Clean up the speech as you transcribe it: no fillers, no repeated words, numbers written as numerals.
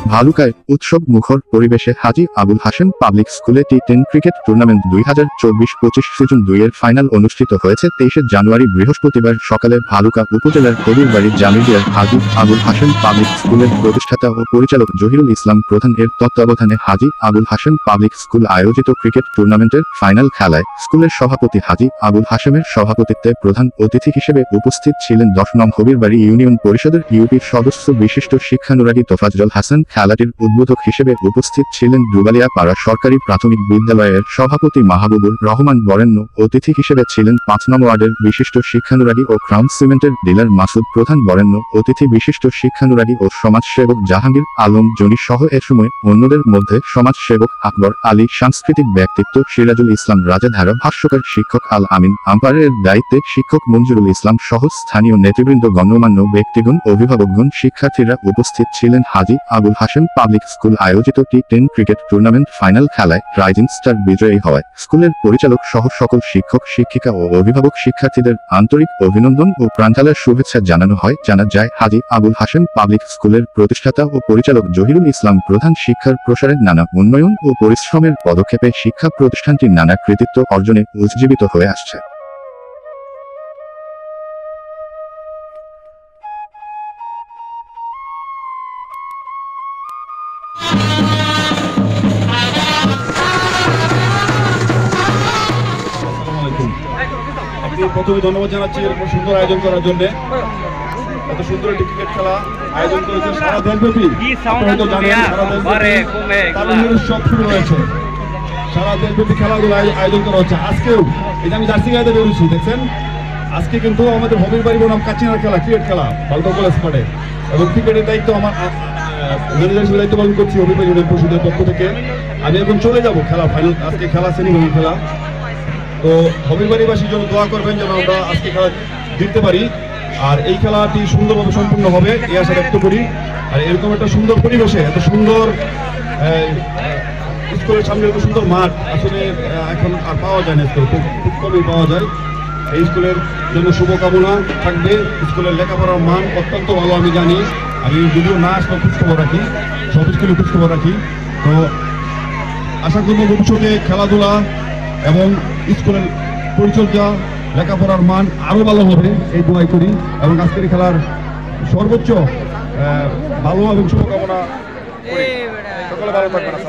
ভালুকায় উৎসব মুখর পরিবেশে হাজী আবুল হাশেম পাবলিক স্কুলে টি10 ক্রিকেট টুর্নামেন্ট 2024-25 সিজন 2 এর ফাইনাল অনুষ্ঠিত হয়েছে 23 জানুয়ারি বৃহস্পতিবার সকালে ভালুকা উপজেলার কবিরবাড়ি জামিলিয়ার হাজী আবুল হাশেম পাবলিক স্কুলের প্রতিষ্ঠাতা ও পরিচালক জহিরুল ইসলাম প্রধান এর তত্ত্বাবধানে হাজী আবুল হাশেম পাবলিক স্কুল আয়োজিত ক্রিকেট টুর্নামেন্টের ফাইনাল খেলায় স্কুলের সভাপতি হাজী আবুল হাশেমের সভাপতিত্বে প্রধান অতিথি হিসেবে উপস্থিত ছিলেন 10 নং কবিরবাড়ি ইউনিয়ন পরিষদের ইউপি সদস্য বিশিষ্ট শিক্ষানুরাগী তোফাজ্জল হাসান। খেলাটির উদ্বোধক হিসেবে উপস্থিত ছিলেন দুবালিয়া পাড়া সরকারি প্রাথমিক বিদ্যালয়ের সভাপতি মাহবুবুর রহমান বরেণ্য অতিথি হিসেবে ছিলেন 5 নং ওয়ার্ডের বিশিষ্ট শিক্ষানুরাগী ও ক্রাউন সিমেন্টের ডিলার মাসুদ প্রধান বরেণ্য অতিথি বিশিষ্ট শিক্ষানুরাগী ও সমাজসেবক জাহাঙ্গীর আলম জনি সহ এ সময় অন্যদের মধ্যে সমাজসেবক আকবর আলী, সাংস্কৃতিক ব্যক্তিত্ব সিরাজুল ইসলাম রাজা, ধারা ভাষ্যকার শিক্ষক আল আমিন, আম্পায়ারের দায়িত্বে শিক্ষক মঞ্জুরুল ইসলাম সহ স্থানীয় নেতৃবৃন্দ, গণ্যমান্য ব্যক্তিগণ, অভিভাবকগণ, শিক্ষার্থীরা উপস্থিত ছিলেন। হাজী আবুল হাশেম পাবলিক স্কুল আয়োজিত টি10 ক্রিকেট টুর্নামেন্ট ফাইনাল খেলায় রাইজিং স্টার বিজয়ী হওয়ায় স্কুলের পরিচালক সহ সকল শিক্ষক শিক্ষিকা ও অভিভাবক শিক্ষার্থীদের আন্তরিক অভিনন্দন ও প্রাণঢালার শুভেচ্ছা জানানো হয়। জানা যায় হাজী আবুল হাশেম পাবলিক স্কুলের প্রতিষ্ঠাতা ও পরিচালক জহিরুল ইসলাম প্রধান শিক্ষার প্রসারে নানা উন্নয়ন ও পরিশ্রমের পদক্ষেপে শিক্ষা প্রতিষ্ঠানটি নানা কৃতিত্ব অর্জনে উজ্জীবিত হয়ে আসছে। প্রথমে ধন্যবাদ জানাচ্ছি এরকম সুন্দর আয়োজন করার জন্য। এত সুন্দর একটি ক্রিকেট খেলা আয়োজন করেছে সারা দেশব্যাপী। আপনারা তো জানেন সারা দেশব্যাপী উৎসব শুরু হয়েছে, সারা দেশব্যাপী খেলাগুলো আয়োজন করা হচ্ছে। আজকেও এই যে আমি জার্সি গাইতে বেরোচ্ছি দেখছেন, আজকে কিন্তু আমাদের হবির বাড়ি বনাম কাচিনার খেলা, ক্রিকেট খেলা ভালুকা কলেজ মাঠে, এবং ক্রিকেটের দায়িত্ব আমার ম্যানেজার হিসেবে দায়িত্ব পালন করছি হবির বাড়ি ইউনিয়ন পরিষদের পক্ষ থেকে। আমি এখন চলে যাব খেলা ফাইনাল, আজকে খেলা সেমিফাইনাল খেলা। তো হবিবাড়িবাসীর জন্য দোয়া করবেন যেন আমরা আজকে খেলা জিততে পারি, আর এই খেলাটি সুন্দরভাবে সম্পূর্ণ হবে এই আশা ব্যক্ত করি। আর এরকম একটা সুন্দর পরিবেশে এত সুন্দর স্কুলের সামনে এত সুন্দর মাঠ আসলে এখন আর পাওয়া যায় না, স্কুল খুব কমই পাওয়া যায়। এই স্কুলের জন্য শুভকামনা থাকবে। স্কুলের লেখাপড়ার মান অত্যন্ত ভালো আমি জানি, আমি যদিও না আসলে খোঁজখবর রাখি, সব স্কুলে খোঁজখবর রাখি। তো আশা করব ভবিষ্যতে খেলাধুলা এবং স্কুলের পরিচর্যা, লেখাপড়ার মান আরও ভালো হবে এই দোয়াই করি, এবং আজকের খেলার সর্বোচ্চ ভালো এবং শুভকামনা করি। সকলে ভালো থাকবেন।